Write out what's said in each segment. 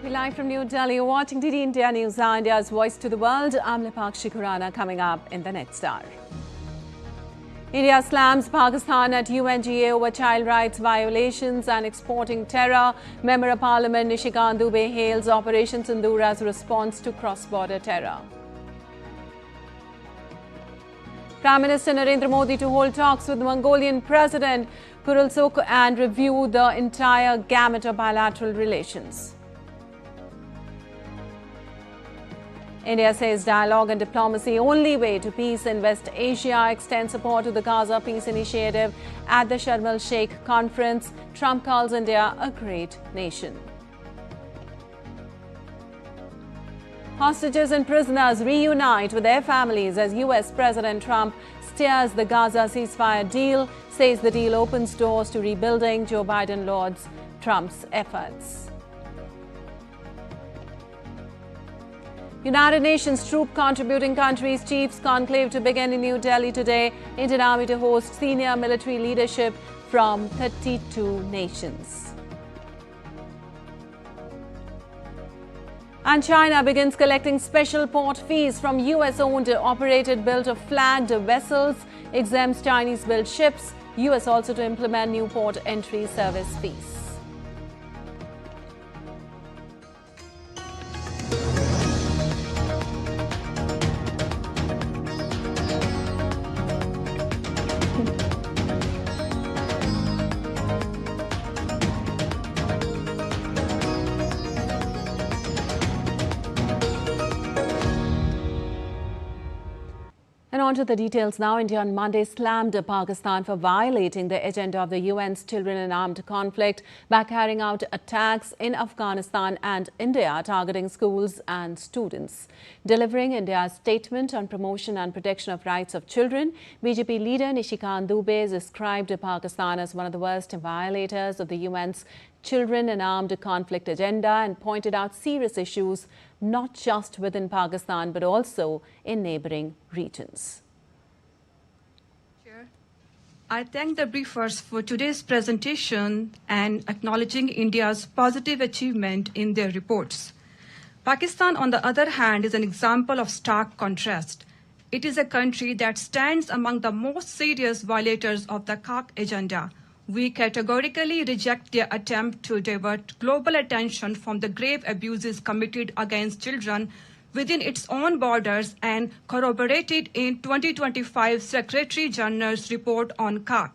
We're live from New Delhi. You're watching DD India News, India's voice to the world. I'm Lipakshi Khurana. Coming up in the next hour. India slams Pakistan at UNGA over child rights violations and exporting terror. Member of Parliament Nishikant Dubey hails Operation Sindoor as a response to cross-border terror. Prime Minister Narendra Modi to hold talks with the Mongolian President Kurulsuk and review the entire gamut of bilateral relations. India says dialogue and diplomacy only way to peace in West Asia. Extends support to the Gaza Peace Initiative at the Sharm el-Sheikh conference. Trump calls India a great nation. Hostages and prisoners reunite with their families as US President Trump steers the Gaza ceasefire deal. Says the deal opens doors to rebuilding. Joe Biden lauds Trump's efforts. United Nations troop contributing countries chiefs conclave to begin in New Delhi today. Indian Army to host senior military leadership from 32 nations. And China begins collecting special port fees from US-owned operated built of flagged vessels, exempts Chinese-built ships. US also to implement new port entry service fees. On to the details now. India on Monday slammed Pakistan for violating the agenda of the UN's Children in Armed Conflict by carrying out attacks in Afghanistan and India targeting schools and students. Delivering India's statement on promotion and protection of rights of children, BJP leader Nishikant Dubey described Pakistan as one of the worst violators of the UN's Children in Armed Conflict agenda and pointed out serious issues not just within Pakistan but also in neighbouring regions. I thank the briefers for today's presentation and acknowledging India's positive achievement in their reports. Pakistan, on the other hand, is an example of stark contrast. It is a country that stands among the most serious violators of the CAC agenda. We categorically reject their attempt to divert global attention from the grave abuses committed against children within its own borders and corroborated in 2025 Secretary General's report on CAC,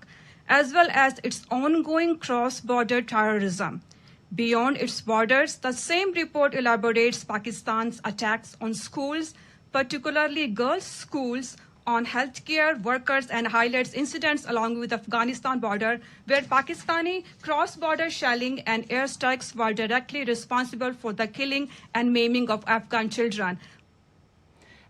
as well as its ongoing cross-border terrorism. Beyond its borders, the same report elaborates Pakistan's attacks on schools, particularly girls' schools, on healthcare workers and highlights incidents along with the Afghanistan border where Pakistani cross-border shelling and airstrikes were directly responsible for the killing and maiming of Afghan children.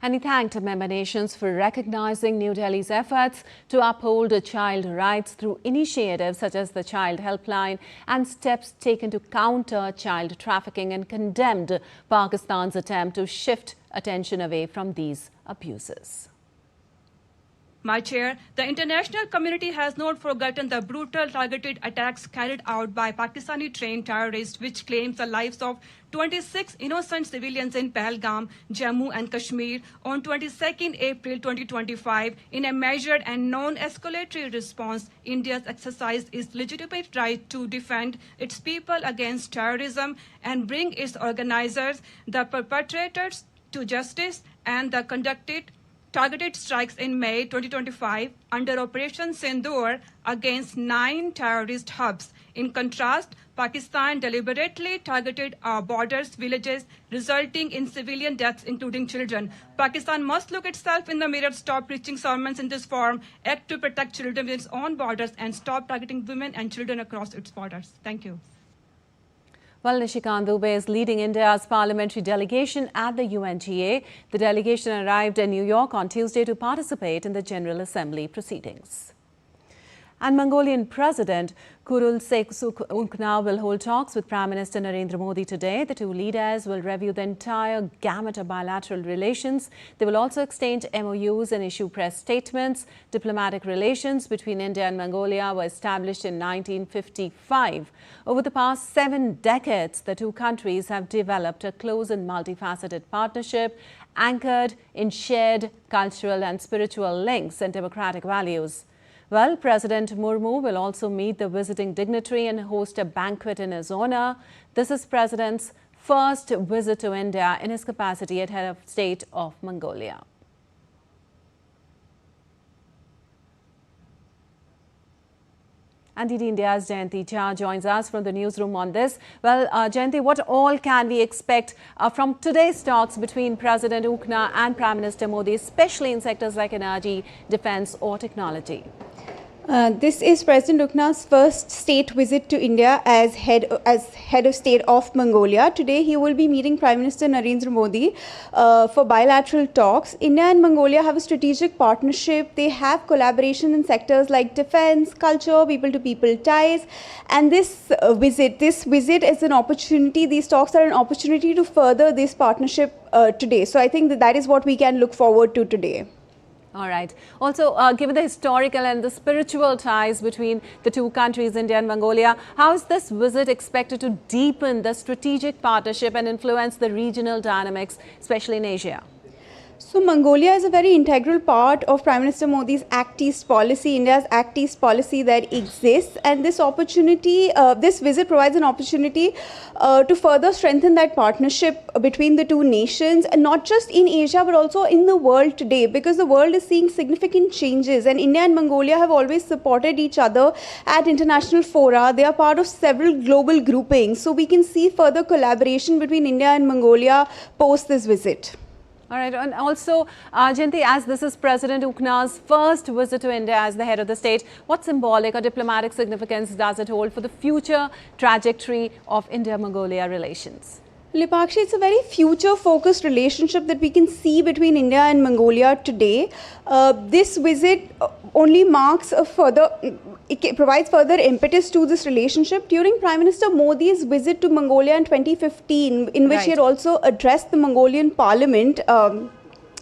And he thanked member nations for recognizing New Delhi's efforts to uphold child rights through initiatives such as the Child Helpline and steps taken to counter child trafficking, and condemned Pakistan's attempt to shift attention away from these abuses. My chair, the international community has not forgotten the brutal targeted attacks carried out by Pakistani-trained terrorists, which claims the lives of 26 innocent civilians in Pahalgam, Jammu and Kashmir on 22nd April 2025. In a measured and non-escalatory response, India's exercised its legitimate right to defend its people against terrorism and bring its organizers, the perpetrators, to justice, and the conducted targeted strikes in May 2025 under Operation Sindoor against 9 terrorist hubs. In contrast, Pakistan deliberately targeted our borders, villages, resulting in civilian deaths, including children. Pakistan must look itself in the mirror, stop preaching sermons in this form, act to protect children within its own borders, and stop targeting women and children across its borders. Thank you. Well, Nishikant Dubey is leading India's parliamentary delegation at the UNGA. The delegation arrived in New York on Tuesday to participate in the General Assembly proceedings. And Mongolian President Khurulsuk will hold talks with Prime Minister Narendra Modi today. The two leaders will review the entire gamut of bilateral relations. They will also exchange MOUs and issue press statements. Diplomatic relations between India and Mongolia were established in 1955. Over the past 7 decades, the two countries have developed a close and multifaceted partnership anchored in shared cultural and spiritual links and democratic values. Well, President Murmu will also meet the visiting dignitary and host a banquet in his honor. This is President's first visit to India in his capacity as head of state of Mongolia. And India's Jayanti Jha joins us from the newsroom on this. Well, Jayanti, what all can we expect from today's talks between President Ukhna and Prime Minister Modi, especially in sectors like energy, defense or technology? This is President Ukhna's first state visit to India as head of state of Mongolia. Today he will be meeting Prime Minister Narendra Modi for bilateral talks. India and Mongolia have a strategic partnership. They have collaboration in sectors like defense, culture, people-to-people ties. And this visit is an opportunity. These talks are an opportunity to further this partnership today. So I think that is what we can look forward to today. All right. Also, given the historical and the spiritual ties between the two countries, India and Mongolia, how is this visit expected to deepen the strategic partnership and influence the regional dynamics, especially in Asia? So Mongolia is a very integral part of Prime Minister Modi's Act East policy, India's Act East policy that exists, and this visit provides an opportunity to further strengthen that partnership between the two nations, and not just in Asia but also in the world today, because the world is seeing significant changes, and India and Mongolia have always supported each other at international fora. They are part of several global groupings, so we can see further collaboration between India and Mongolia post this visit. All right. And also, Jayanti, as this is President Ukhna's first visit to India as the head of the state, what symbolic or diplomatic significance does it hold for the future trajectory of India-Mongolia relations? Lipakshi, it's a very future-focused relationship that we can see between India and Mongolia today. This visit only marks it provides further impetus to this relationship. During Prime Minister Modi's visit to Mongolia in 2015, in which he had also addressed the Mongolian parliament,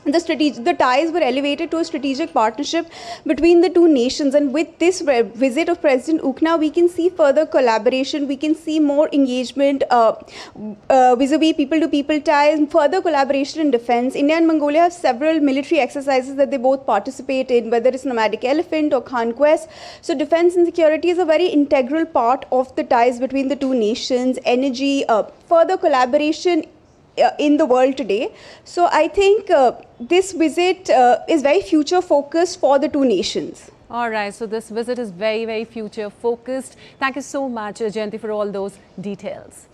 the ties were elevated to a strategic partnership between the two nations, and with this visit of President Ukhna, we can see further collaboration, we can see more engagement vis-a-vis people-to-people ties, and further collaboration in defense. India and Mongolia have several military exercises that they both participate in, whether it's Nomadic Elephant or Conquest. So defense and security is a very integral part of the ties between the two nations. Energy, further collaboration in the world today. So I think this visit is very future focused for the two nations. All right. So this visit is very, very future focused. Thank you so much, Jayanti, for all those details.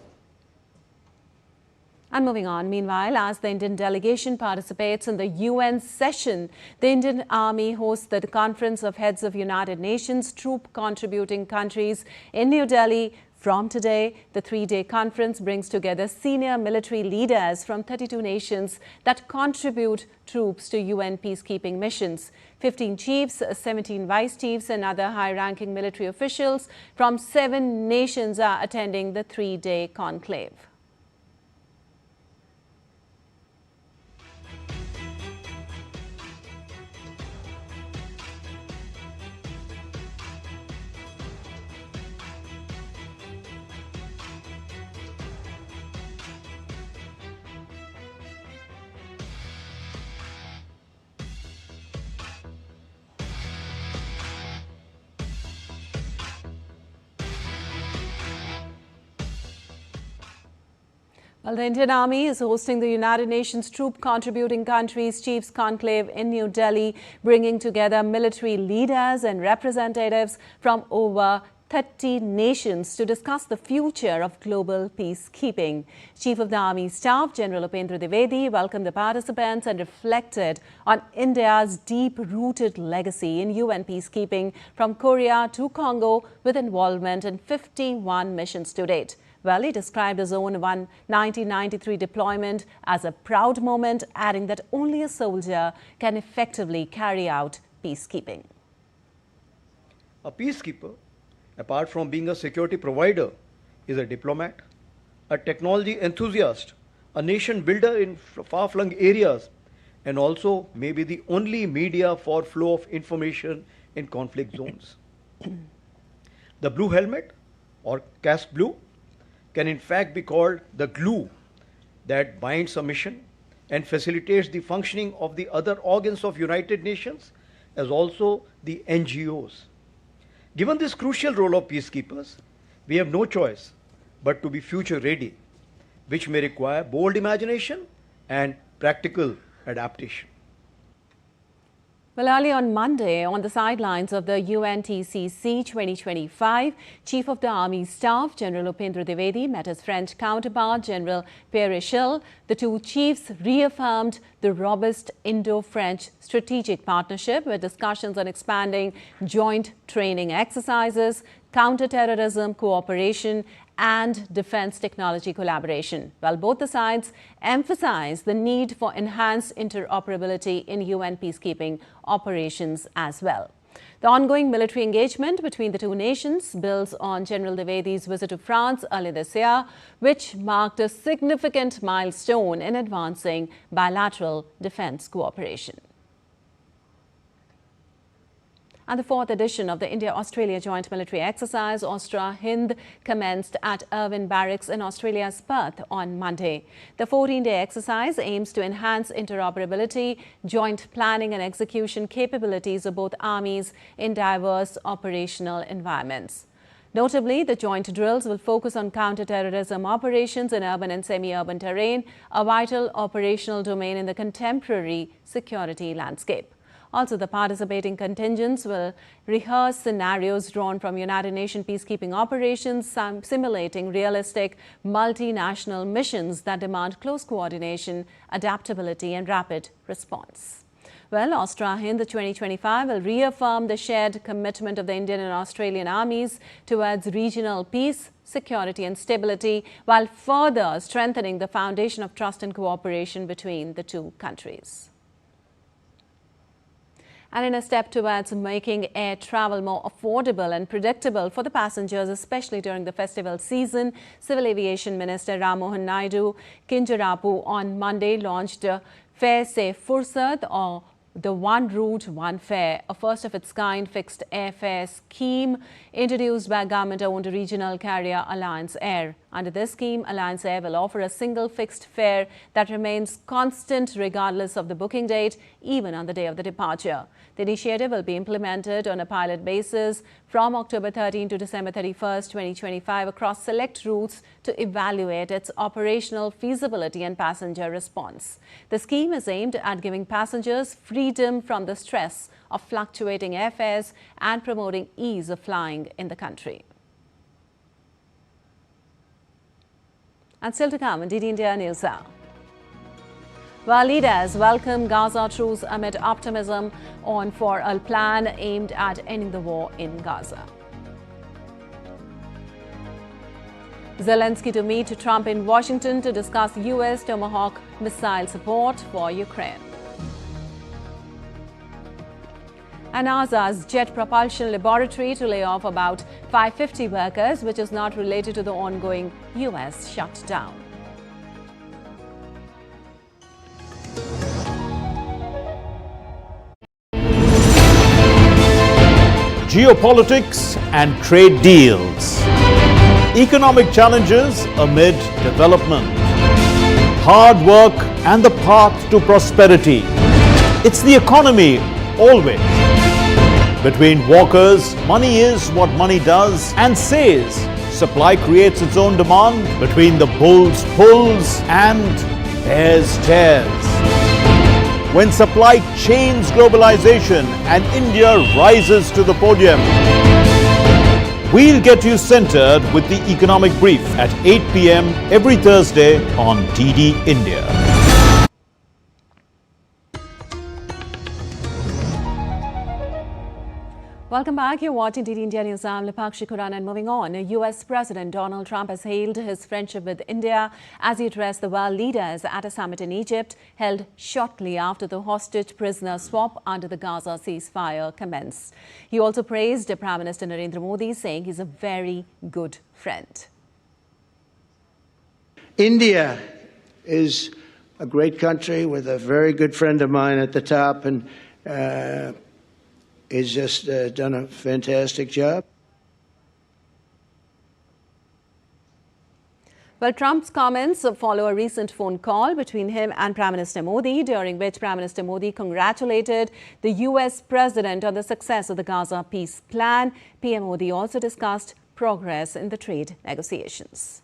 And moving on, meanwhile, as the Indian delegation participates in the UN session, the Indian Army hosts the Conference of Heads of United Nations troop contributing countries in New Delhi. From today, the 3-day conference brings together senior military leaders from 32 nations that contribute troops to UN peacekeeping missions. 15 chiefs, 17 vice chiefs and other high-ranking military officials from 7 nations are attending the 3-day conclave. Well, the Indian Army is hosting the United Nations Troop Contributing Countries Chiefs Conclave in New Delhi, bringing together military leaders and representatives from over 30 nations to discuss the future of global peacekeeping. Chief of the Army Staff, General Upendra Dwivedi, welcomed the participants and reflected on India's deep-rooted legacy in UN peacekeeping from Korea to Congo, with involvement in 51 missions to date. Well, he described his own 1993 deployment as a proud moment, adding that only a soldier can effectively carry out peacekeeping. A peacekeeper, apart from being a security provider, is a diplomat, a technology enthusiast, a nation builder in far-flung areas, and also maybe the only media for flow of information in conflict zones. The blue helmet, or caste blue, can in fact be called the glue that binds a mission and facilitates the functioning of the other organs of United Nations as also the NGOs. Given this crucial role of peacekeepers, we have no choice but to be future ready, which may require bold imagination and practical adaptation. Well, early on Monday, on the sidelines of the UNTCC 2025, Chief of the Army Staff, General Upendra Dwivedi, met his French counterpart, General Pierre Michel. The two chiefs reaffirmed the robust Indo-French strategic partnership with discussions on expanding joint training exercises, counter-terrorism cooperation and defense technology collaboration, while both the sides emphasize the need for enhanced interoperability in UN peacekeeping operations as well. The ongoing military engagement between the two nations builds on General Dwivedi's visit to France earlier this year, which marked a significant milestone in advancing bilateral defense cooperation. And the fourth edition of the India-Australia Joint Military Exercise, Austra-Hind, commenced at Irvine Barracks in Australia's Perth on Monday. The 14-day exercise aims to enhance interoperability, joint planning and execution capabilities of both armies in diverse operational environments. Notably, the joint drills will focus on counter-terrorism operations in urban and semi-urban terrain, a vital operational domain in the contemporary security landscape. Also, the participating contingents will rehearse scenarios drawn from United Nations peacekeeping operations, simulating realistic multinational missions that demand close coordination, adaptability and rapid response. Well, Austra-Hind 2025 will reaffirm the shared commitment of the Indian and Australian armies towards regional peace, security and stability, while further strengthening the foundation of trust and cooperation between the two countries. And in a step towards making air travel more affordable and predictable for the passengers, especially during the festival season, Civil Aviation Minister Ram Mohan Naidu Kinjarapu on Monday launched Fare Se Fursat, or the One Route, One Fare, a first-of-its-kind fixed airfare scheme introduced by government-owned regional carrier Alliance Air. Under this scheme, Alliance Air will offer a single fixed fare that remains constant regardless of the booking date, even on the day of the departure. The initiative will be implemented on a pilot basis from October 13 to December 31, 2025 across select routes to evaluate its operational feasibility and passenger response. The scheme is aimed at giving passengers freedom from the stress of fluctuating airfares and promoting ease of flying in the country. And still to come on DD India News Hour. While leaders welcome Gaza truce amid optimism for a plan aimed at ending the war in Gaza. Zelensky to meet Trump in Washington to discuss U.S. Tomahawk missile support for Ukraine. And NASA's Jet Propulsion Laboratory to lay off about 550 workers, which is not related to the ongoing U.S. shutdown. Geopolitics and trade deals. Economic challenges amid development. Hard work and the path to prosperity. It's the economy always. Between walkers, money is what money does and says. Supply creates its own demand. Between the bulls pulls and bears tears. When supply chains globalization and India rises to the podium. We'll get you centered with the Economic Brief at 8 p.m. every Thursday on DD India. Welcome back. You're watching DD India News. I'm Lipakshi Kuran, and moving on. US President Donald Trump has hailed his friendship with India as he addressed the world leaders at a summit in Egypt held shortly after the hostage prisoner swap under the Gaza ceasefire commenced. He also praised Prime Minister Narendra Modi, saying he's a very good friend. India is a great country with a very good friend of mine at the top, and he's just done a fantastic job. Well, Trump's comments follow a recent phone call between him and Prime Minister Modi, during which Prime Minister Modi congratulated the US President on the success of the Gaza peace plan. PM Modi also discussed progress in the trade negotiations.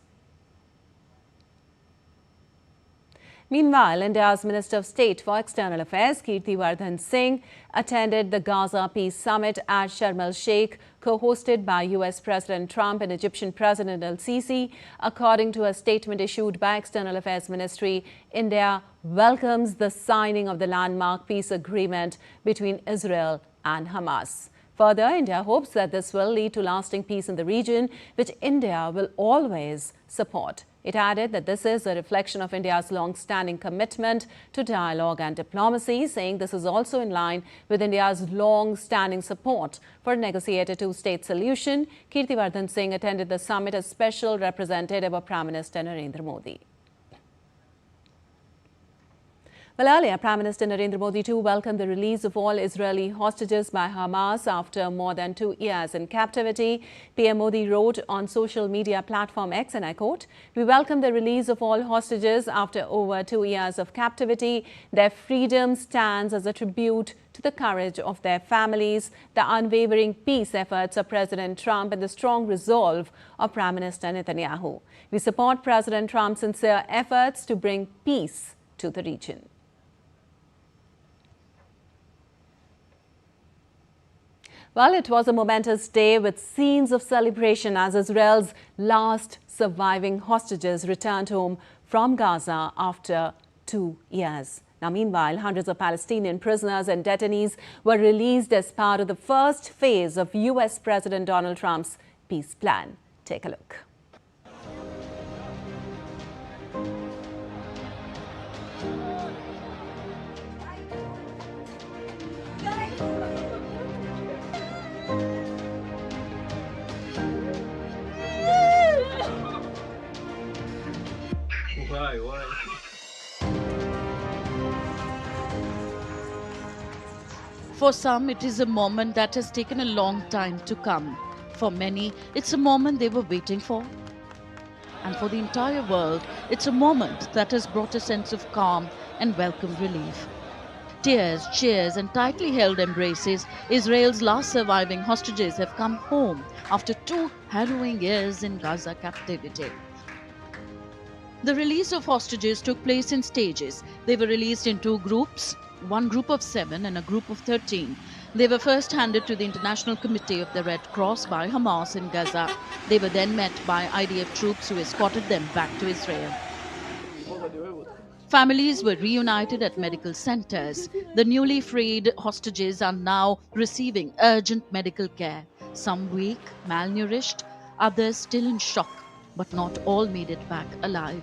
Meanwhile, India's Minister of State for External Affairs, Kirti Vardhan Singh, attended the Gaza Peace Summit at Sharm el-Sheikh, co-hosted by US President Trump and Egyptian President al-Sisi. According to a statement issued by External Affairs Ministry, India welcomes the signing of the landmark peace agreement between Israel and Hamas. Further, India hopes that this will lead to lasting peace in the region, which India will always support. It added that this is a reflection of India's long-standing commitment to dialogue and diplomacy, saying this is also in line with India's long-standing support for a negotiated two-state solution. Kirti Vardhan Singh attended the summit as special representative of Prime Minister Narendra Modi. Well, earlier, Prime Minister Narendra Modi too welcomed the release of all Israeli hostages by Hamas after more than 2 years in captivity. PM Modi wrote on social media platform X, and I quote, "We welcome the release of all hostages after over 2 years of captivity. Their freedom stands as a tribute to the courage of their families, the unwavering peace efforts of President Trump, and the strong resolve of Prime Minister Netanyahu. We support President Trump's sincere efforts to bring peace to the region." Well, it was a momentous day with scenes of celebration as Israel's last surviving hostages returned home from Gaza after 2 years. Now, meanwhile, hundreds of Palestinian prisoners and detainees were released as part of the first phase of US President Donald Trump's peace plan. Take a look. For some, it is a moment that has taken a long time to come. For many, it's a moment they were waiting for. And for the entire world, it's a moment that has brought a sense of calm and welcome relief. Tears, cheers, and tightly held embraces, Israel's last surviving hostages have come home after 2 harrowing years in Gaza captivity. The release of hostages took place in stages. They were released in 2 groups, one group of 7 and a group of 13. They were first handed to the International Committee of the Red Cross by Hamas in Gaza. They were then met by IDF troops who escorted them back to Israel. Families were reunited at medical centers. The newly freed hostages are now receiving urgent medical care. Some weak, malnourished, others still in shock, but not all made it back alive.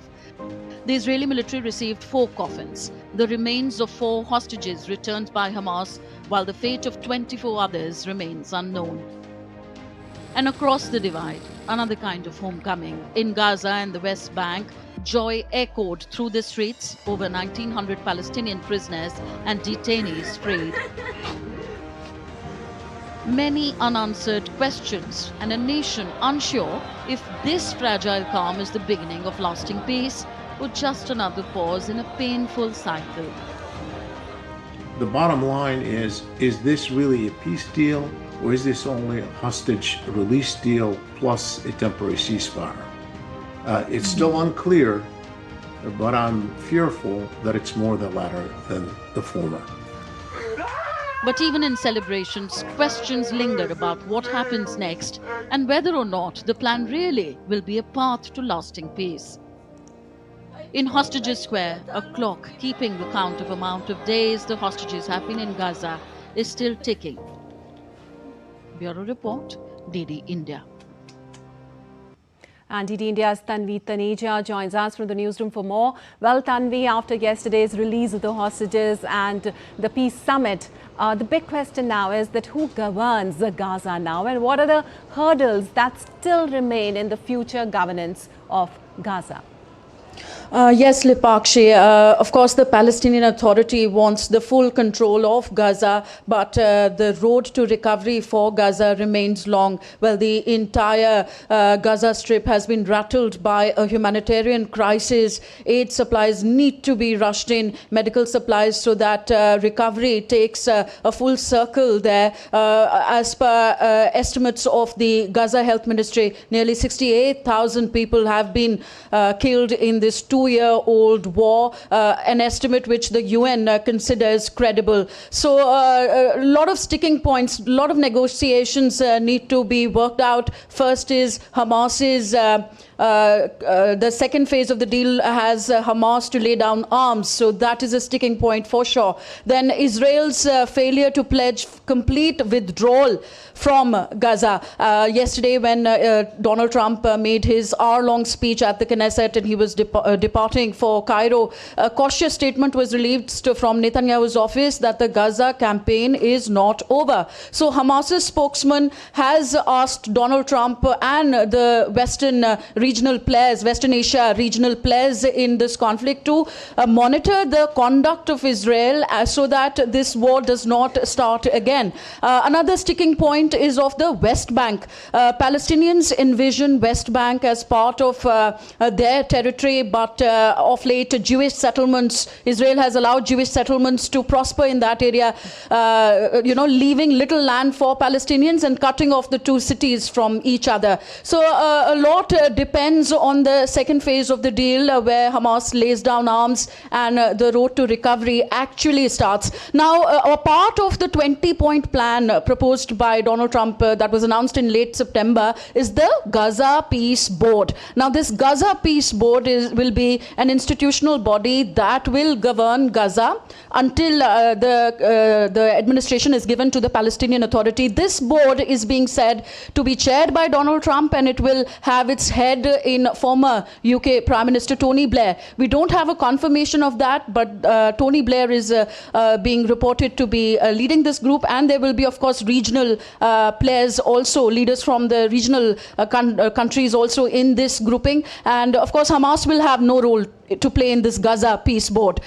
The Israeli military received 4 coffins, the remains of 4 hostages returned by Hamas, while the fate of 24 others remains unknown. And across the divide, another kind of homecoming. In Gaza and the West Bank, joy echoed through the streets, over 1,900 Palestinian prisoners and detainees freed. Many unanswered questions, and a nation unsure if this fragile calm is the beginning of lasting peace or just another pause in a painful cycle. The bottom line is this really a peace deal, or is this only a hostage release deal plus a temporary ceasefire? It's still unclear, but I'm fearful that it's more the latter than the former. But even in celebrations, questions linger about what happens next and whether or not the plan really will be a path to lasting peace. In Hostages Square, a clock keeping the count of amount of days the hostages have been in Gaza is still ticking. Bureau Report, DD India. And DD India's Tanvi Taneja joins us from the newsroom for more. Well, Tanvi, after yesterday's release of the hostages and the peace summit, the big question now is that who governs Gaza now, and what are the hurdles that still remain in the future governance of Gaza? Yes, Lipakshi. Of course, the Palestinian Authority wants the full control of Gaza, but the road to recovery for Gaza remains long. Well, the entire Gaza Strip has been rattled by a humanitarian crisis. Aid supplies need to be rushed in, medical supplies, so that recovery takes a full circle there. As per estimates of the Gaza Health Ministry, nearly 68,000 people have been killed in this 2-year-old war, an estimate which the UN considers credible. So a lot of sticking points, a lot of negotiations need to be worked out. First is Hamas's the second phase of the deal has Hamas to lay down arms, so that is a sticking point for sure. Then Israel's failure to pledge complete withdrawal from Gaza. Yesterday, when Donald Trump made his hour-long speech at the Knesset and he was departing for Cairo, a cautious statement was released from Netanyahu's office that the Gaza campaign is not over. So Hamas's spokesman has asked Donald Trump and the Western regional players, Western Asia regional players in this conflict to monitor the conduct of Israel so that this war does not start again. Another sticking point is of the West Bank. Palestinians envision West Bank as part of their territory, but of late Jewish settlements, Israel has allowed Jewish settlements to prosper in that area, leaving little land for Palestinians and cutting off the two cities from each other. So a lot depends on the second phase of the deal where Hamas lays down arms and the road to recovery actually starts. Now, a part of the 20-point plan proposed by Donald Trump that was announced in late September is the Gaza Peace Board. Now, this Gaza Peace Board will be an institutional body that will govern Gaza until the administration is given to the Palestinian Authority. This board is being said to be chaired by Donald Trump, and it will have its head in former UK Prime Minister Tony Blair. We don't have a confirmation of that, but Tony Blair is being reported to be leading this group, and there will be, of course, regional players also, leaders from the regional countries also in this grouping. And, of course, Hamas will have no role to play in this Gaza Peace Board.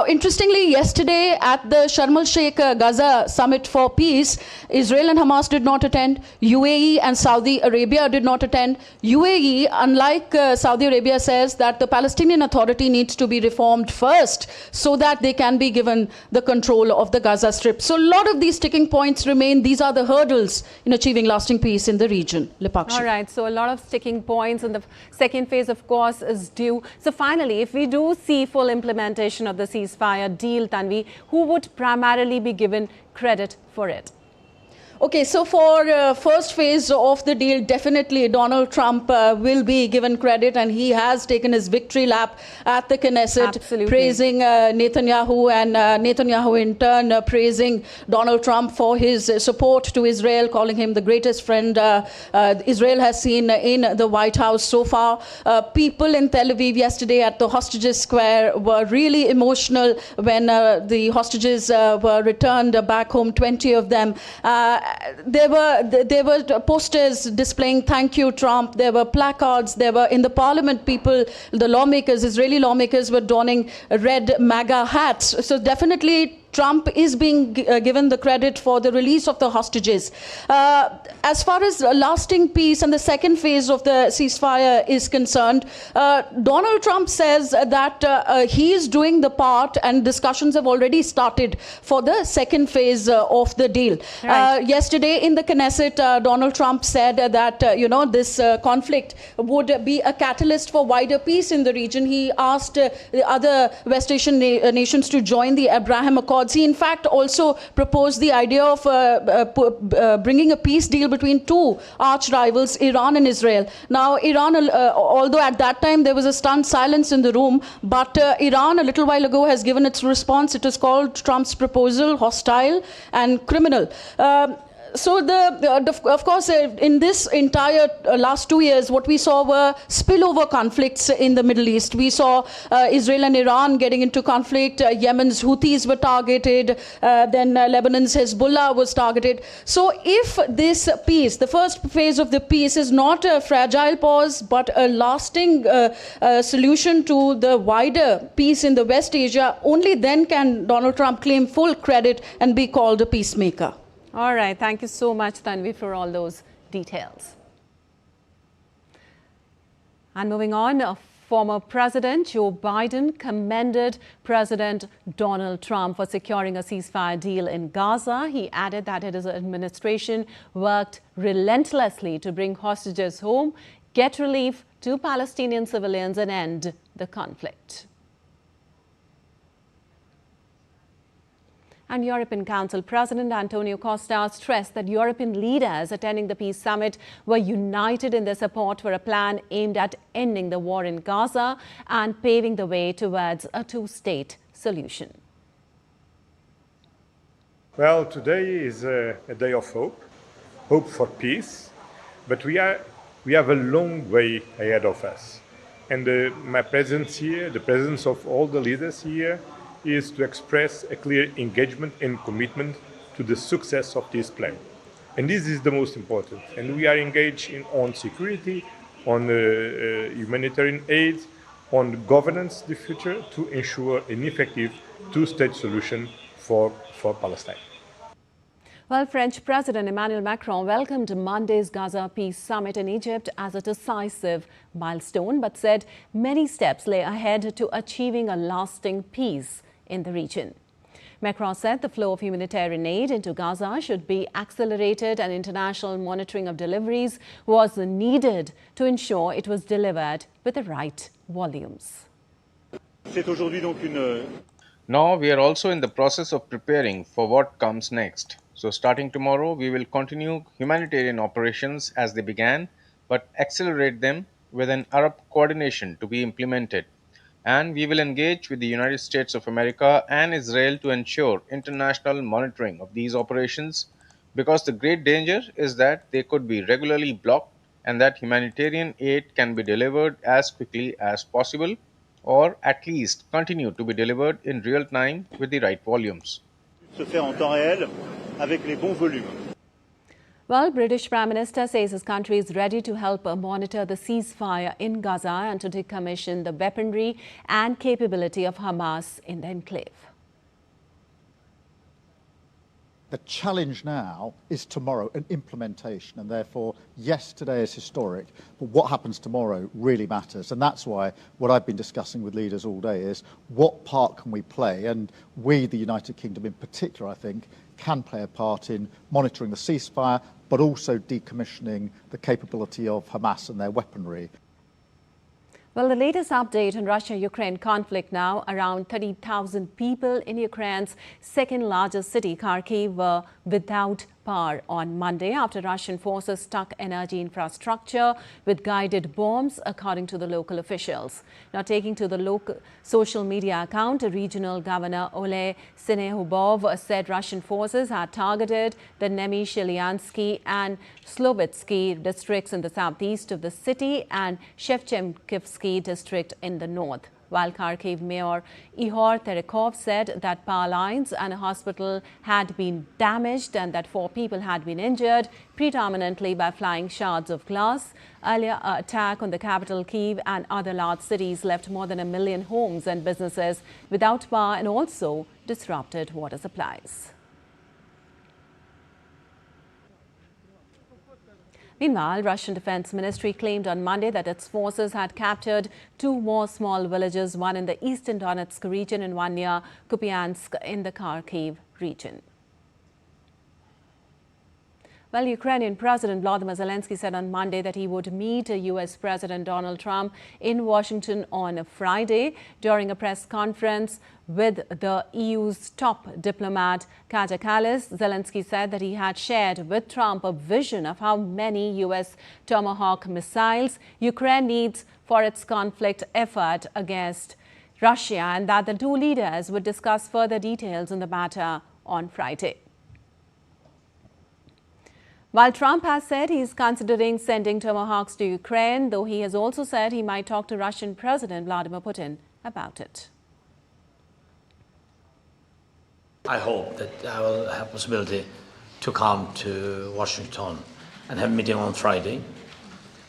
Interestingly, yesterday at the Sharm el-Sheikh Gaza Summit for Peace, Israel and Hamas did not attend. UAE and Saudi Arabia did not attend. UAE, unlike Saudi Arabia, says that the Palestinian Authority needs to be reformed first so that they can be given the control of the Gaza Strip. So a lot of these sticking points remain. These are the hurdles in achieving lasting peace in the region. Lipakshi. All right, so a lot of sticking points, and the second phase, of course, is due. So finally, if we do see full implementation of the ceasefire deal, Tanvi, who would primarily be given credit for it? Okay, so for first phase of the deal, definitely Donald Trump will be given credit, and he has taken his victory lap at the Knesset, Absolutely. praising Netanyahu, and Netanyahu in turn praising Donald Trump for his support to Israel, calling him the greatest friend Israel has seen in the White House so far. People in Tel Aviv yesterday at the Hostages Square were really emotional when the hostages were returned back home, 20 of them. There were posters displaying "Thank you, Trump." There were placards. There were in the parliament, people, the lawmakers, Israeli lawmakers, were donning red MAGA hats. So definitely Trump is being given the credit for the release of the hostages. As far as lasting peace and the second phase of the ceasefire is concerned, Donald Trump says that he is doing the part, and discussions have already started for the second phase of the deal. Right. Yesterday in the Knesset, Donald Trump said that this conflict would be a catalyst for wider peace in the region. He asked the other West Asian nations to join the Abraham Accords. He, in fact, also proposed the idea of bringing a peace deal between two arch rivals, Iran and Israel. Now, Iran, although at that time there was a stunned silence in the room, but Iran a little while ago has given its response. It is called Trump's proposal hostile and criminal. Of course, in this entire last 2 years, what we saw were spillover conflicts in the Middle East. We saw Israel and Iran getting into conflict. Yemen's Houthis were targeted. Then Lebanon's Hezbollah was targeted. So if this peace, the first phase of the peace, is not a fragile pause, but a lasting solution to the wider peace in the West Asia, only then can Donald Trump claim full credit and be called a peacemaker. All right. Thank you so much, Tanvi, for all those details. And moving on, former President Joe Biden commended President Donald Trump for securing a ceasefire deal in Gaza. He added that his administration worked relentlessly to bring hostages home, get relief to Palestinian civilians, and end the conflict. And European Council President Antonio Costa stressed that European leaders attending the peace summit were united in their support for a plan aimed at ending the war in Gaza and paving the way towards a two-state solution. Well, today is a day of hope for peace, but we have a long way ahead of us. And my presence here, the presence of all the leaders here, is to express a clear engagement and commitment to the success of this plan. And this is the most important. And we are engaged on security, on humanitarian aid, on governance, the future, to ensure an effective two-state solution for Palestine. Well, French President Emmanuel Macron welcomed Monday's Gaza Peace Summit in Egypt as a decisive milestone, but said many steps lay ahead to achieving a lasting peace in the region. Macron said the flow of humanitarian aid into Gaza should be accelerated and international monitoring of deliveries was needed to ensure it was delivered with the right volumes. Now we are also in the process of preparing for what comes next. So starting tomorrow, we will continue humanitarian operations as they began, but accelerate them with an Arab coordination to be implemented. And we will engage with the United States of America and Israel to ensure international monitoring of these operations, because the great danger is that they could be regularly blocked and that humanitarian aid can be delivered as quickly as possible, or at least continue to be delivered in real time with the right volumes. Well, British Prime Minister says his country is ready to help monitor the ceasefire in Gaza and to decommission the weaponry and capability of Hamas in the enclave. The challenge now is tomorrow, an implementation, and therefore, yes, today is historic, but what happens tomorrow really matters. And that's why what I've been discussing with leaders all day is what part can we play? And we, the United Kingdom in particular, I think, can play a part in monitoring the ceasefire, but also decommissioning the capability of Hamas and their weaponry. Well, the latest update on Russia-Ukraine conflict now, around 30,000 people in Ukraine's second largest city, Kharkiv, were without power on Monday after Russian forces struck energy infrastructure with guided bombs, according to the local officials. Now, taking to the local social media account, regional governor Oleh Sinehubov said Russian forces had targeted the Nemyshilyansky and Slovetsky districts in the southeast of the city and Shevchenkivsky district in the north. While Kharkiv Mayor Ihor Terekov said that power lines and a hospital had been damaged and that 4 people had been injured, predominantly by flying shards of glass. Earlier, an attack on the capital Kyiv and other large cities left more than 1 million homes and businesses without power and also disrupted water supplies. Meanwhile, Russian Defense Ministry claimed on Monday that its forces had captured 2 more small villages, one in the eastern Donetsk region and one near Kupiansk in the Kharkiv region. Well, Ukrainian President Volodymyr Zelensky said on Monday that he would meet U.S. President Donald Trump in Washington on Friday. During a press conference with the EU's top diplomat Kaja Kallas, Zelensky said that he had shared with Trump a vision of how many U.S. Tomahawk missiles Ukraine needs for its conflict effort against Russia, and that the 2 leaders would discuss further details on the matter on Friday. While Trump has said he's considering sending Tomahawks to Ukraine, though he has also said he might talk to Russian President Vladimir Putin about it. I hope that I will have possibility to come to Washington and have a meeting on Friday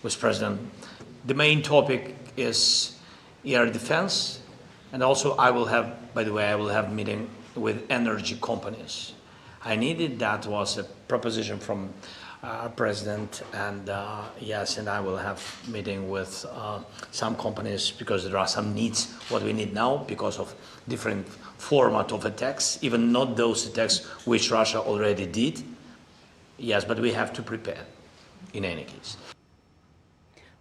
with President. The main topic is air defense, and also I will have a meeting with energy companies. I needed that was a proposition from President, and yes, and I will have meeting with some companies because there are some needs what we need now because of different format of attacks, even not those attacks which Russia already did. Yes, but we have to prepare in any case.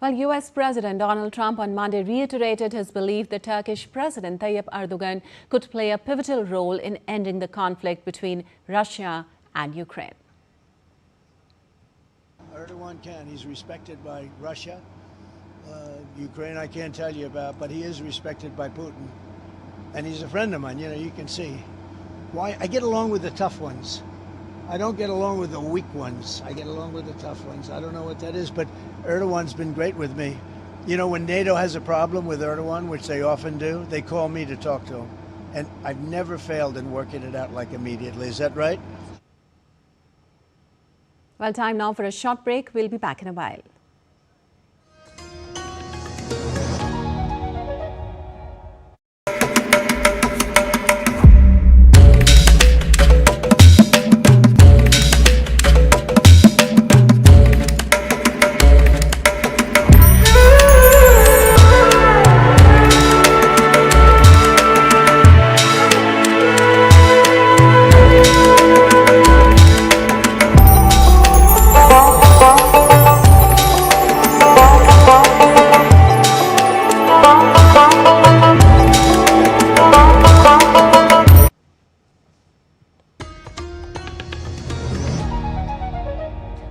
Well, U.S. President Donald Trump on Monday reiterated his belief that Turkish President Tayyip Erdogan could play a pivotal role in ending the conflict between Russia and Ukraine. Erdogan can. He's respected by Russia. Ukraine I can't tell you about, but he is respected by Putin. And he's a friend of mine, you can see. Why? I get along with the tough ones. I don't get along with the weak ones. I get along with the tough ones. I don't know what that is, but Erdogan's been great with me. When NATO has a problem with Erdogan, which they often do, they call me to talk to him. And I've never failed in working it out immediately. Is that right? Well, time now for a short break. We'll be back in a while.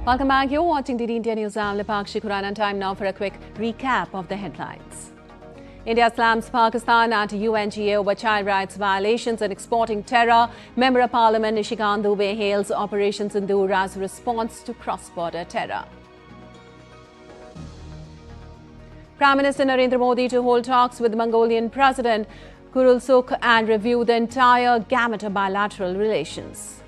Welcome back. You're watching the India News. I'm Lipakshi Khurana. Time now for a quick recap of the headlines. India slams Pakistan at UNGA over child rights violations and exporting terror. Member of Parliament Nishikant Dubey hails Operation Sindoor as a response to cross-border terror. Prime Minister Narendra Modi to hold talks with Mongolian President Kurulsuk and review the entire gamut of bilateral relations.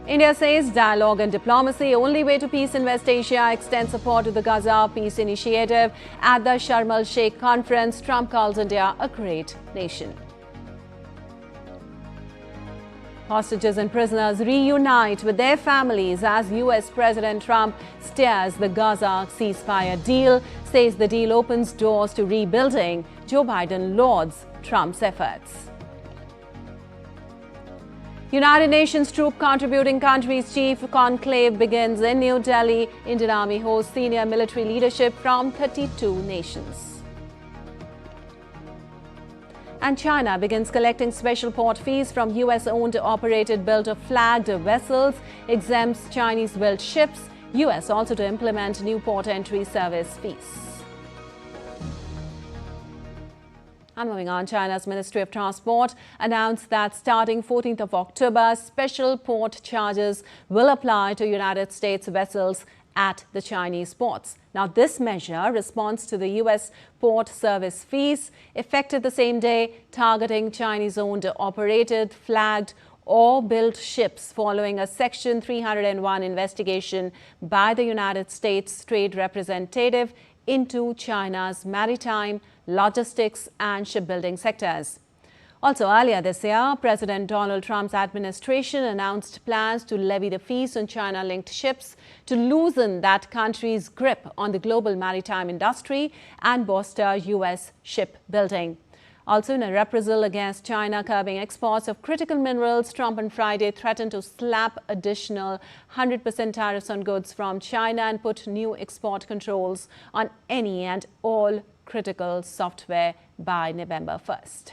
India says dialogue and diplomacy only way to peace in West Asia. Extends support to the Gaza peace initiative. At the Sharm el-Sheikh conference, Trump calls India a great nation. Hostages and prisoners reunite with their families as U.S. President Trump steers the Gaza ceasefire deal. Says the deal opens doors to rebuilding. Joe Biden lauds Trump's efforts. United Nations Troop Contributing Countries Chief Conclave begins in New Delhi. Indian Army hosts senior military leadership from 32 nations. And China begins collecting special port fees from US-owned operated built or flagged vessels, exempts Chinese-built ships. US also to implement new port entry service fees. And moving on, China's Ministry of Transport announced that starting 14th of October, special port charges will apply to United States vessels at the Chinese ports. Now, this measure responds to the U.S. port service fees effective the same day, targeting Chinese-owned, operated, flagged or built ships following a Section 301 investigation by the United States Trade Representative into China's maritime, logistics and shipbuilding sectors. Also earlier this year, President Donald Trump's administration announced plans to levy the fees on China-linked ships to loosen that country's grip on the global maritime industry and bolster U.S. shipbuilding. Also, in a reprisal against China curbing exports of critical minerals, Trump on Friday threatened to slap additional 100% tariffs on goods from China and put new export controls on any and all critical software by November 1st.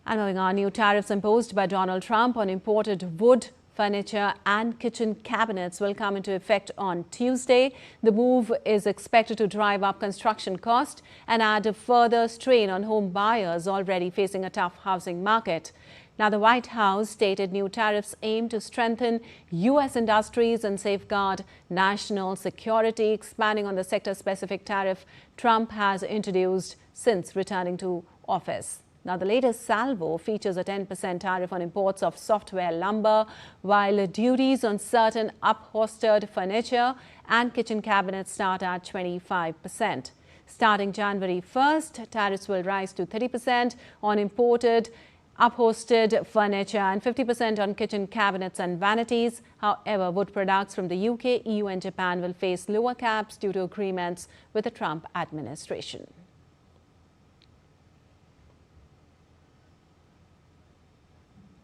And moving on, new tariffs imposed by Donald Trump on imported wood, furniture and kitchen cabinets will come into effect on Tuesday. The move is expected to drive up construction costs and add a further strain on home buyers already facing a tough housing market. Now, the White House stated new tariffs aim to strengthen U.S. industries and safeguard national security, expanding on the sector-specific tariff Trump has introduced since returning to office. Now, the latest salvo features a 10% tariff on imports of software lumber, while duties on certain upholstered furniture and kitchen cabinets start at 25%. Starting January 1st, tariffs will rise to 30% on imported upholstered furniture and 50% on kitchen cabinets and vanities. However, wood products from the UK, EU and Japan will face lower caps due to agreements with the Trump administration.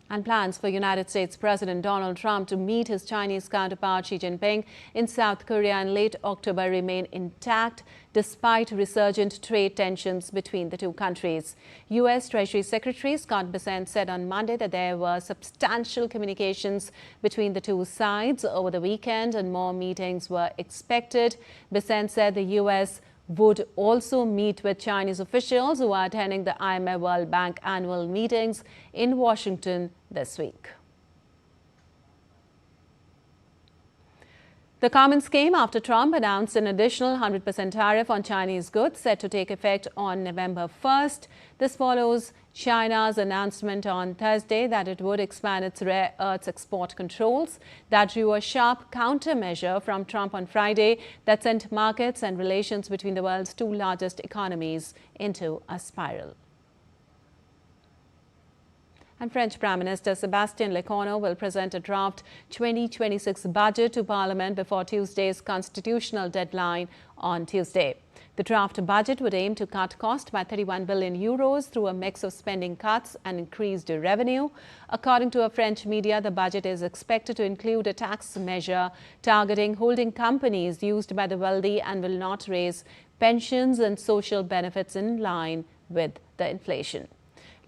And plans for United States President Donald Trump to meet his Chinese counterpart Xi Jinping in South Korea in late October remain intact despite resurgent trade tensions between the two countries. U.S. Treasury Secretary Scott Bessent said on Monday that there were substantial communications between the two sides over the weekend and more meetings were expected. Bessent said the U.S. would also meet with Chinese officials who are attending the IMF World Bank annual meetings in Washington this week. The comments came after Trump announced an additional 100% tariff on Chinese goods set to take effect on November 1st. This follows China's announcement on Thursday that it would expand its rare earths export controls. That drew a sharp countermeasure from Trump on Friday that sent markets and relations between the world's two largest economies into a spiral. And French Prime Minister Sébastien Lecornu will present a draft 2026 budget to Parliament before Tuesday's constitutional deadline on Tuesday. The draft budget would aim to cut costs by 31 billion euros through a mix of spending cuts and increased revenue. According to a French media, the budget is expected to include a tax measure targeting holding companies used by the wealthy and will not raise pensions and social benefits in line with the inflation.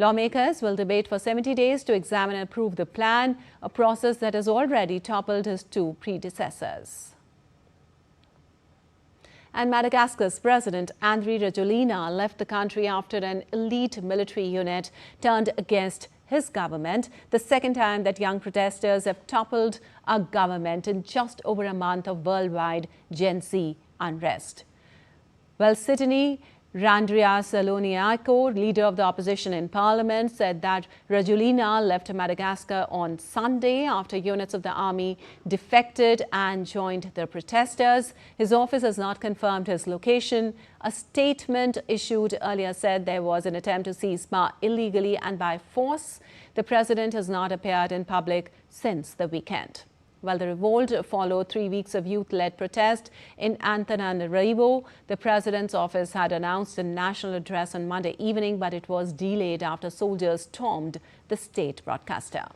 Lawmakers will debate for 70 days to examine and approve the plan, a process that has already toppled his two predecessors. And Madagascar's President Andry Rajoelina left the country after an elite military unit turned against his government, the second time that young protesters have toppled a government in just over a month of worldwide Gen Z unrest. Well, Sidney Randriasaloniako, leader of the opposition in parliament, said that Rajoelina left Madagascar on Sunday after units of the army defected and joined the protesters. His office has not confirmed his location. A statement issued earlier said there was an attempt to seize power illegally and by force. The president has not appeared in public since the weekend. Well, the revolt followed 3 weeks of youth-led protest in Antananarivo. The president's office had announced a national address on Monday evening, but it was delayed after soldiers stormed the state broadcaster.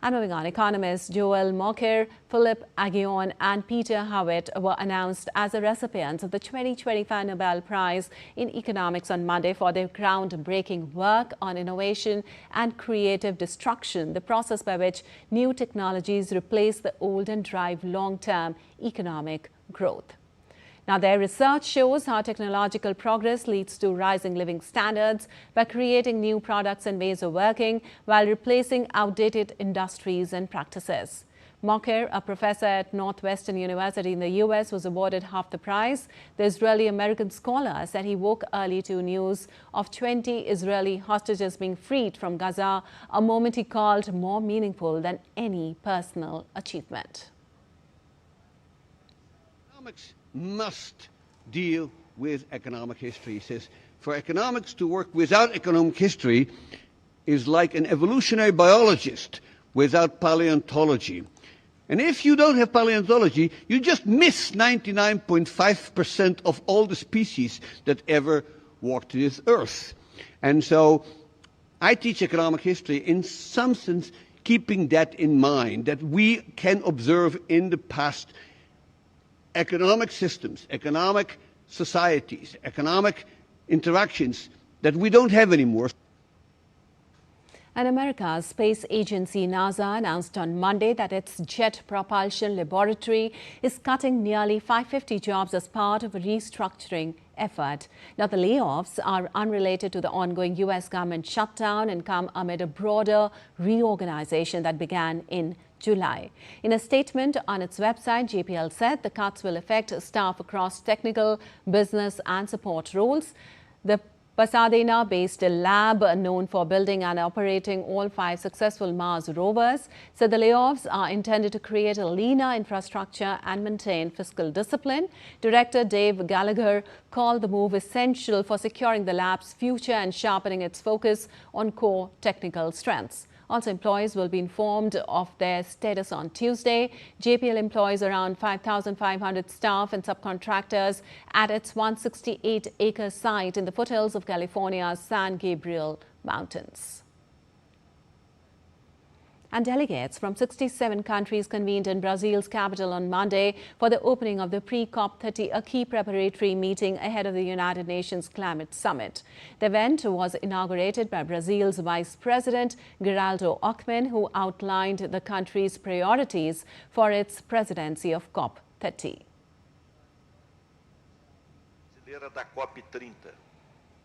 And moving on, economists Joel Mokyr, Philip Aghion and Peter Howitt were announced as the recipients of the 2025 Nobel Prize in Economics on Monday for their groundbreaking work on innovation and creative destruction, the process by which new technologies replace the old and drive long-term economic growth. Now, their research shows how technological progress leads to rising living standards by creating new products and ways of working while replacing outdated industries and practices. Mokyr, a professor at Northwestern University in the U.S., was awarded half the prize. The Israeli-American scholar said he woke early to news of 20 Israeli hostages being freed from Gaza, a moment he called more meaningful than any personal achievement. Economics must deal with economic history. He says, for economics to work without economic history is like an evolutionary biologist without paleontology. And if you don't have paleontology, you just miss 99.5% of all the species that ever walked this earth. And so I teach economic history in some sense keeping that in mind, that we can observe in the past economic systems, economic societies, economic interactions that we don't have anymore. And America's space agency NASA announced on Monday that its Jet Propulsion Laboratory is cutting nearly 550 jobs as part of a restructuring effort. Now, the layoffs are unrelated to the ongoing U.S. government shutdown and come amid a broader reorganization that began in July. In a statement on its website, JPL said the cuts will affect staff across technical, business and support roles. The Pasadena-based lab, known for building and operating all 5 successful Mars rovers, said the layoffs are intended to create a leaner infrastructure and maintain fiscal discipline. Director Dave Gallagher called the move essential for securing the lab's future and sharpening its focus on core technical strengths. Also, employees will be informed of their status on Tuesday. JPL employs around 5,500 staff and subcontractors at its 168-acre site in the foothills of California's San Gabriel Mountains. And delegates from 67 countries convened in Brazil's capital on Monday for the opening of the pre-COP30, a key preparatory meeting ahead of the United Nations Climate Summit. The event was inaugurated by Brazil's Vice President, Geraldo Alckmin, who outlined the country's priorities for its presidency of COP30.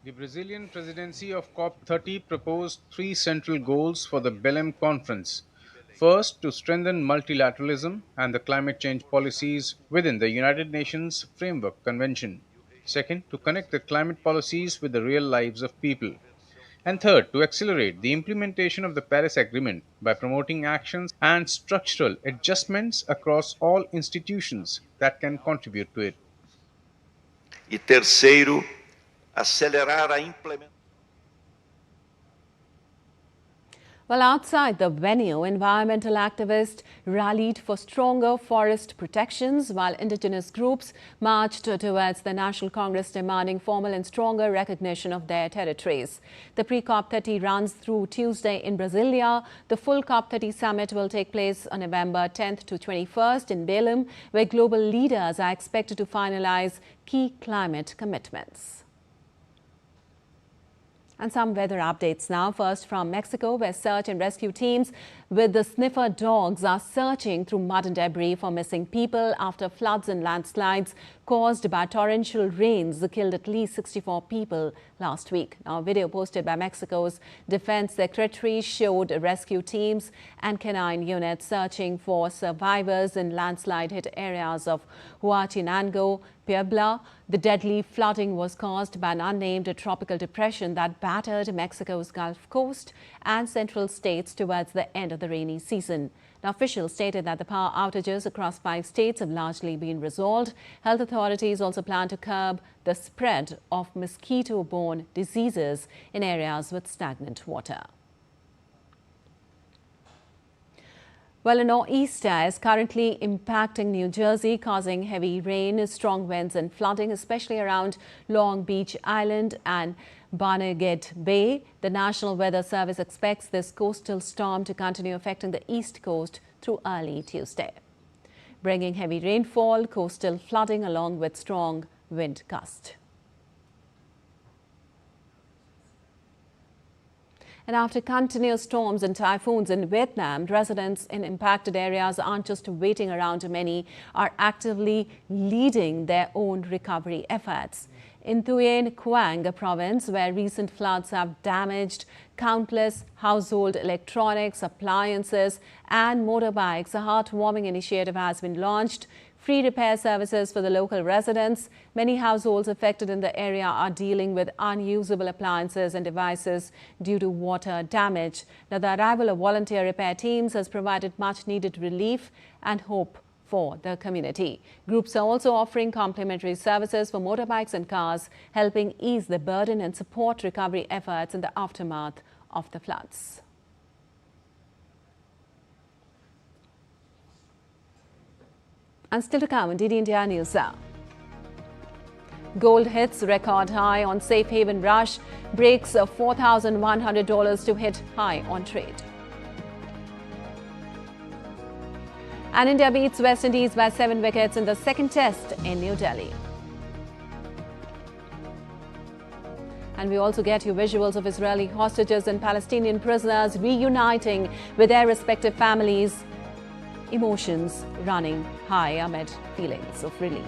The Brazilian presidency of COP30 proposed 3 central goals for the Belém conference. First, to strengthen multilateralism and the climate change policies within the United Nations Framework Convention. Second, to connect the climate policies with the real lives of people. And third, to accelerate the implementation of the Paris Agreement by promoting actions and structural adjustments across all institutions that can contribute to it. E terceiro, acelerar a implementação. Well, outside the venue, environmental activists rallied for stronger forest protections, while indigenous groups marched towards the National Congress demanding formal and stronger recognition of their territories. The pre-COP30 runs through Tuesday in Brasilia. The full COP30 summit will take place on November 10th to 21st in Belém, where global leaders are expected to finalize key climate commitments. And some weather updates now. First from Mexico, where search and rescue teams with the sniffer dogs are searching through mud and debris for missing people after floods and landslides caused by torrential rains killed at least 64 people last week. Now, a video posted by Mexico's Defense Secretary showed rescue teams and canine units searching for survivors in landslide-hit areas of Huachinango, Puebla. The deadly flooding was caused by an unnamed tropical depression that battered Mexico's Gulf Coast and central states towards the end of the rainy season. Now, officials stated that the power outages across 5 states have largely been resolved. Health authorities also plan to curb the spread of mosquito-borne diseases in areas with stagnant water. Well, a nor'easter is currently impacting New Jersey, causing heavy rain, strong winds and flooding, especially around Long Beach Island and Barnegat Bay. The National Weather Service expects this coastal storm to continue affecting the East Coast through early Tuesday, bringing heavy rainfall, coastal flooding along with strong wind gusts. And after continuous storms and typhoons in Vietnam, residents in impacted areas aren't just waiting around. Many are actively leading their own recovery efforts. In Thuyen Quang province, where recent floods have damaged countless household electronics, appliances and motorbikes, a heartwarming initiative has been launched. Free repair services for the local residents. Many households affected in the area are dealing with unusable appliances and devices due to water damage. Now, the arrival of volunteer repair teams has provided much needed relief and hope for the community. Groups are also offering complimentary services for motorbikes and cars, helping ease the burden and support recovery efforts in the aftermath of the floods. And still to come on DD India News. Gold hits record high on safe haven rush, breaks $4,100 to hit high on trade. And India beats West Indies by 7 wickets in the second test in New Delhi. And we also get you visuals of Israeli hostages and Palestinian prisoners reuniting with their respective families. Emotions running high amid feelings of relief.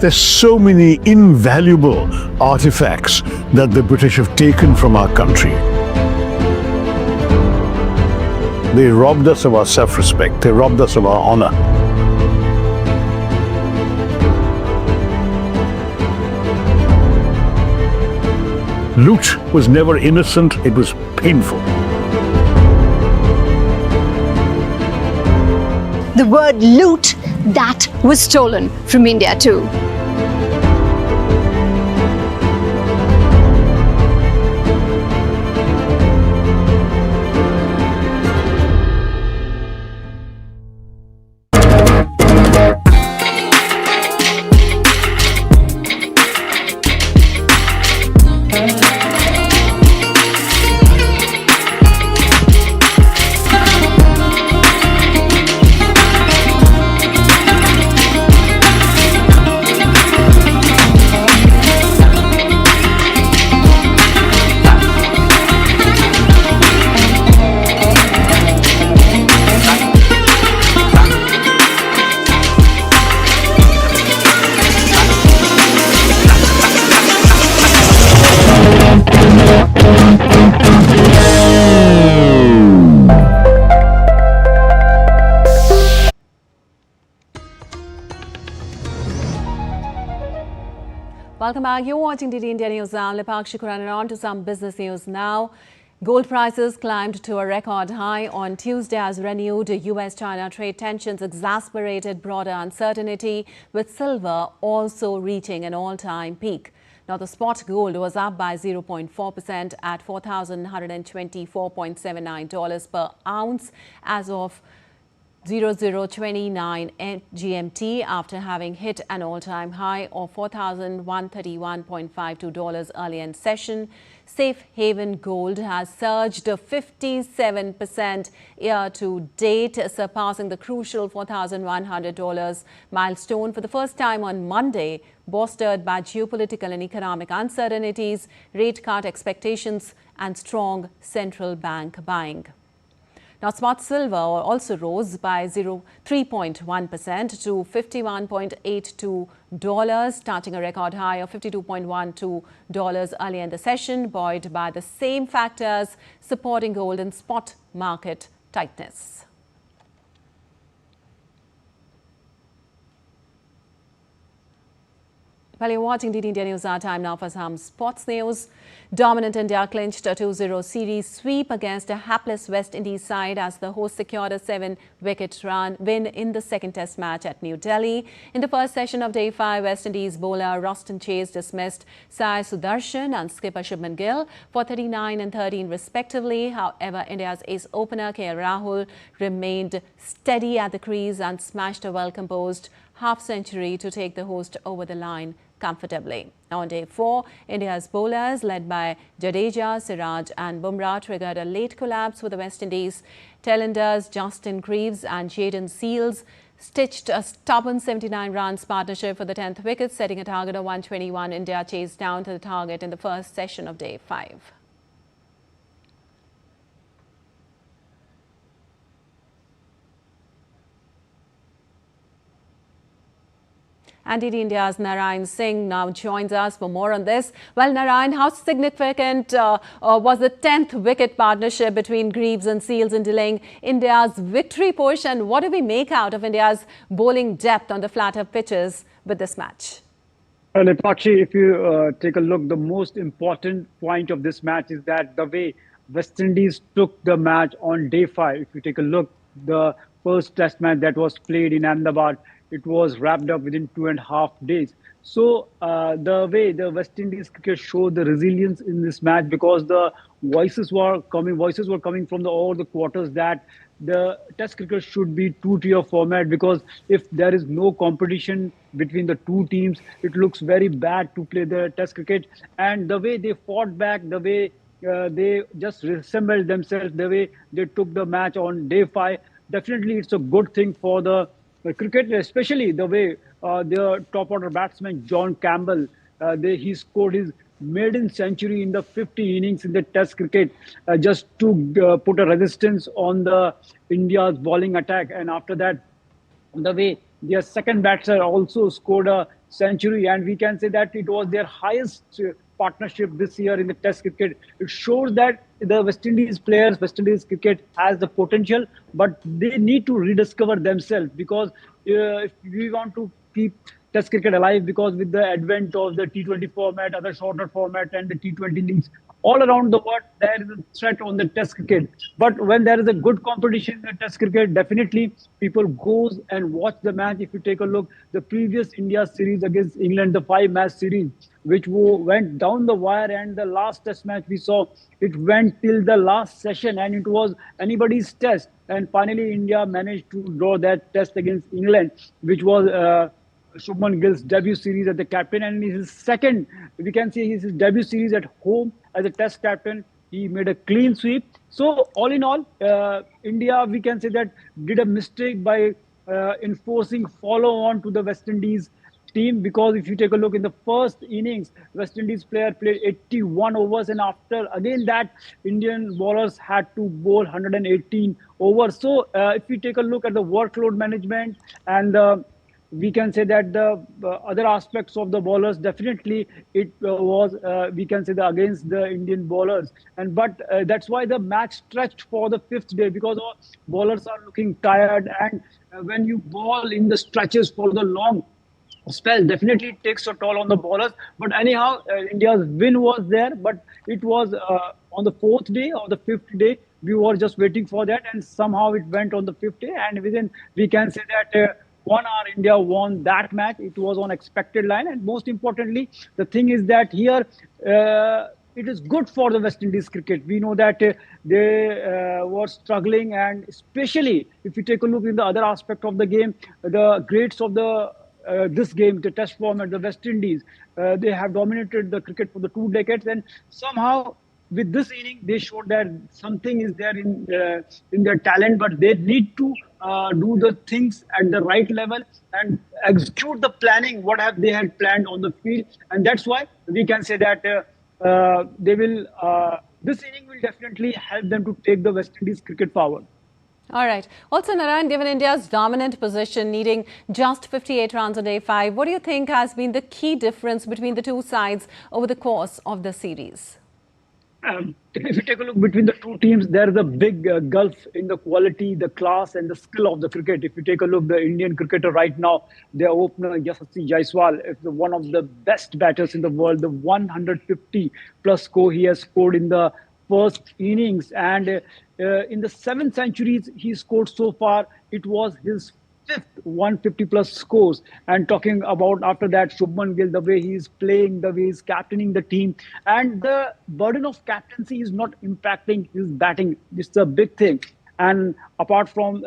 There's so many invaluable artifacts that the British have taken from our country. They robbed us of our self-respect. They robbed us of our honor. Loot was never innocent. It was painful. The word loot, that was stolen from India too. Welcome back. You're watching DD India News. I'm Lipakshi Khurana. On to some business news now. Gold prices climbed to a record high on Tuesday as renewed US-China trade tensions exacerbated broader uncertainty, with silver also reaching an all-time peak. Now, the spot gold was up by 0.4% at $4,124.79 per ounce as of 0029 GMT after having hit an all-time high of $4,131.52 earlier in session. Safe haven gold has surged 57% year-to-date, surpassing the crucial $4,100 milestone for the first time on Monday, bolstered by geopolitical and economic uncertainties, rate cut expectations and strong central bank buying. Now, spot silver also rose by 3.1% to $51.82, touching a record high of $52.12 earlier in the session, buoyed by the same factors supporting gold and spot market tightness. While you're watching DD India News, our time now for some sports news. Dominant India clinched a 2-0 series sweep against a hapless West Indies side as the host secured a 7-wicket win in the second test match at New Delhi. In the first session of Day 5, West Indies bowler Roston Chase dismissed Sai Sudarshan and skipper Shubman Gill for 39 and 13 respectively. However, India's ace opener KL Rahul remained steady at the crease and smashed a well-composed half-century to take the host over the line comfortably. On Day 4, India's bowlers led by Jadeja, Siraj and Bumrah triggered a late collapse with the West Indies. Tailenders Justin Greaves and Jayden Seals stitched a stubborn 79 runs partnership for the 10th wicket, setting a target of 121. India chased down to the target in the first session of Day 5. And DD India's Narayan Singh now joins us for more on this. Well, Narayan, how significant was the 10th wicket partnership between Greaves and Seals in delaying India's victory push? And what do we make out of India's bowling depth on the flatter pitches with this match? Lipakshi, if you take a look, the most important point of this match is that the way West Indies took the match on Day 5. If you take a look, the first test match that was played in Ahmedabad, it was wrapped up within 2.5 days. So the way the West Indies cricket showed the resilience in this match, because the voices were coming from all the quarters that the Test cricket should be two-tier format, because if there is no competition between the two teams, it looks very bad to play the Test cricket. And the way they fought back, the way they just reassembled themselves, the way they took the match on Day 5, definitely it's a good thing for the cricket, especially the way their top order batsman John Campbell, he scored his maiden century in the 50 innings in the Test cricket, just to put a resistance on the India's bowling attack. And after that, the way Their second batter also scored a century, and we can say that it was their highest partnership this year in the Test cricket. It shows that the West Indies players, West Indies cricket has the potential, but they need to rediscover themselves, because if we want to keep Test cricket alive, because with the advent of the T20 format, other shorter format, and the T20 leagues all around the world, there is a threat on the Test cricket. But when there is a good competition in the Test cricket, definitely people goes and watch the match. If you take a look, the previous India series against England, the 5-match series, which went down the wire, and the last Test match we saw, it went till the last session, and it was anybody's test. And finally, India managed to draw that test against England, which was Shubman Gill's debut series as the captain, and his second, we can say, his debut series at home as a Test captain. He made a clean sweep. So all in all, India, we can say that, did a mistake by enforcing follow-on to the West Indies team, because if you take a look in the first innings, West Indies player played 81 overs, and after again that, Indian bowlers had to bowl 118 overs. So if you take a look at the workload management and we can say that the other aspects of the bowlers, definitely it was, we can say, against the Indian bowlers. And but that's why the match stretched for the 5th day, because our bowlers are looking tired, and when you bowl in the stretches for the long spell, definitely it takes a toll on the bowlers. But anyhow, India's win was there, but it was on the 4th day or the 5th day. We were just waiting for that, and somehow it went on the 5th day, and within, we can say that 1 hour India won that match. It was on expected line, and most importantly, the thing is that here it is good for the West Indies cricket. We know that they were struggling, and especially if you take a look in the other aspect of the game, the greats of the this game, the Test format, the West Indies, they have dominated the cricket for the 2 decades, and somehow with this inning, they showed that something is there in their talent, but they need to do the things at the right level and execute the planning what have they had planned on the field, and that's why we can say that they will. This inning will definitely help them to take the West Indies cricket forward. All right. Also, Narayan, given India's dominant position, needing just 58 runs on day 5, what do you think has been the key difference between the two sides over the course of the series? If you take a look between the two teams, there is a big gulf in the quality, the class, and the skill of the cricket. If you take a look, the Indian cricketer right now, their opener Yashasvi Jaiswal is one of the best batters in the world. The 150 plus score he has scored in the first innings, and in the 7 centuries he scored so far, it was his 5th 150 plus scores. And talking about after that, Shubman Gill, the way he is playing, the way he's captaining the team, and the burden of captaincy is not impacting his batting. This is a big thing. And apart from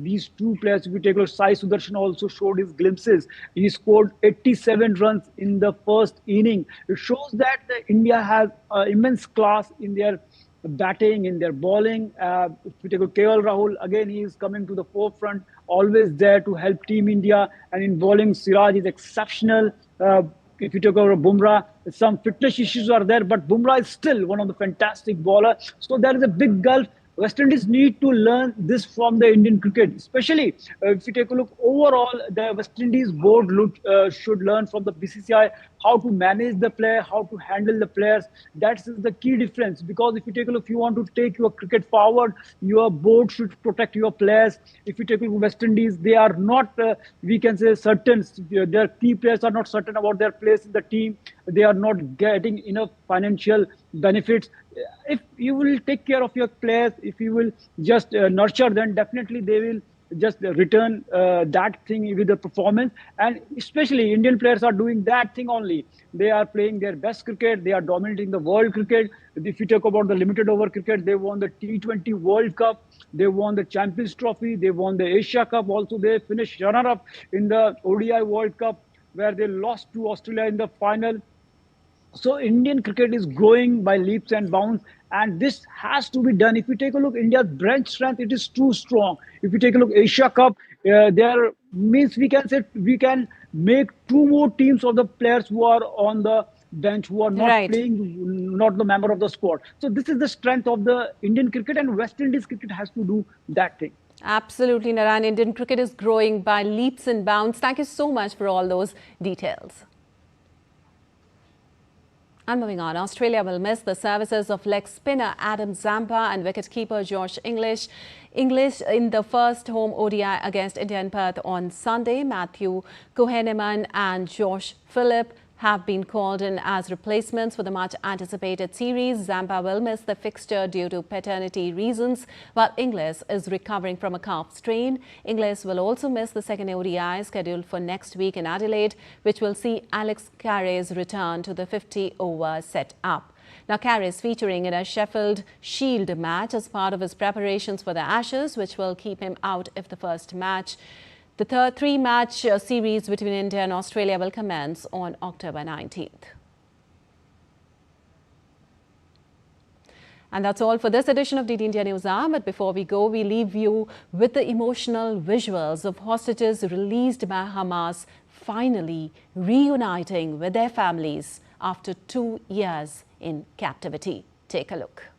these two players, if you take a look, Sai Sudarshan also showed his glimpses. He scored 87 runs in the first inning. It shows that India has immense class in their batting, in their bowling. If you take a KL Rahul, again, he is coming to the forefront, always there to help Team India. And in bowling, Siraj is exceptional. If you take over Bumrah, some fitness issues are there, but Bumrah is still one of the fantastic bowlers. So there is a big gulf. West Indies need to learn this from the Indian cricket, especially if you take a look overall, the West Indies board should learn from the BCCI how to manage the player, how to handle the players. That's the key difference, because if you take a look, if you want to take your cricket forward, your board should protect your players. If you take a look, West Indies, they are not, we can say, certain, their key players are not certain about their place in the team. They are not getting enough financial benefits. If you will take care of your players, if you will just nurture them, definitely they will just return that thing with the performance. And especially Indian players are doing that thing only. They are playing their best cricket. They are dominating the world cricket. If you talk about the limited over cricket, they won the T20 World Cup. They won the Champions Trophy. They won the Asia Cup. Also, they finished runner-up in the ODI World Cup, where they lost to Australia in the final. So Indian cricket is growing by leaps and bounds, and this has to be done. If you take a look, India's bench strength, it is too strong. If you take a look, Asia Cup, there means we can say we can make 2 more teams of the players who are on the bench, who are not playing, not the member of the squad. So this is the strength of the Indian cricket, and West Indies cricket has to do that thing. Absolutely, Narayan. Indian cricket is growing by leaps and bounds. Thank you so much for all those details. And moving on, Australia will miss the services of leg spinner Adam Zampa and wicketkeeper Josh English. English in the first home ODI against India in Perth on Sunday. Matthew Kuhneman and Josh Phillip have been called in as replacements for the much-anticipated series. Zampa will miss the fixture due to paternity reasons, while Inglis is recovering from a calf strain. Inglis will also miss the second ODI scheduled for next week in Adelaide, which will see Alex Carey's return to the 50-over set-up. Now, Carey is featuring in a Sheffield Shield match as part of his preparations for the Ashes, which will keep him out if the first match. The three-match series between India and Australia will commence on October 19th. And that's all for this edition of DD India News Hour. But before we go, we leave you with the emotional visuals of hostages released by Hamas finally reuniting with their families after 2 years in captivity. Take a look.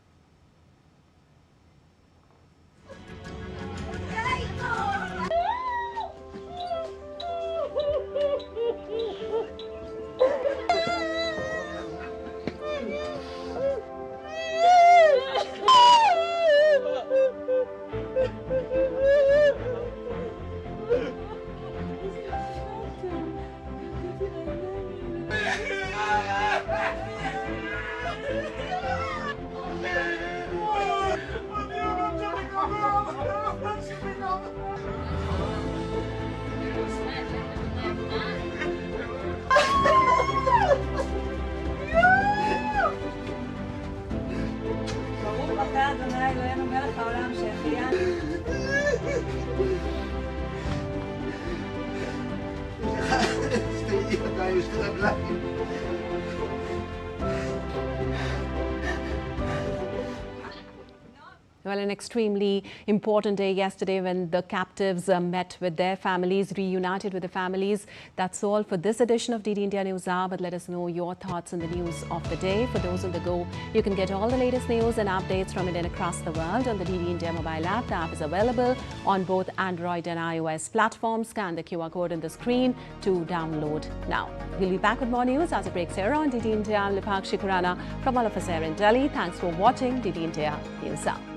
Well, an extremely important day yesterday when the captives met with their families, reunited with the families. That's all for this edition of DD India News Hour, but let us know your thoughts on the news of the day. For those on the go, you can get all the latest news and updates from India and across the world on the DD India mobile app. The app is available on both Android and iOS platforms. Scan the QR code on the screen to download now. We'll be back with more news as it breaks here on DD India. I'm Lipakshi Khurana from all of us here in Delhi. Thanks for watching DD India News Hour.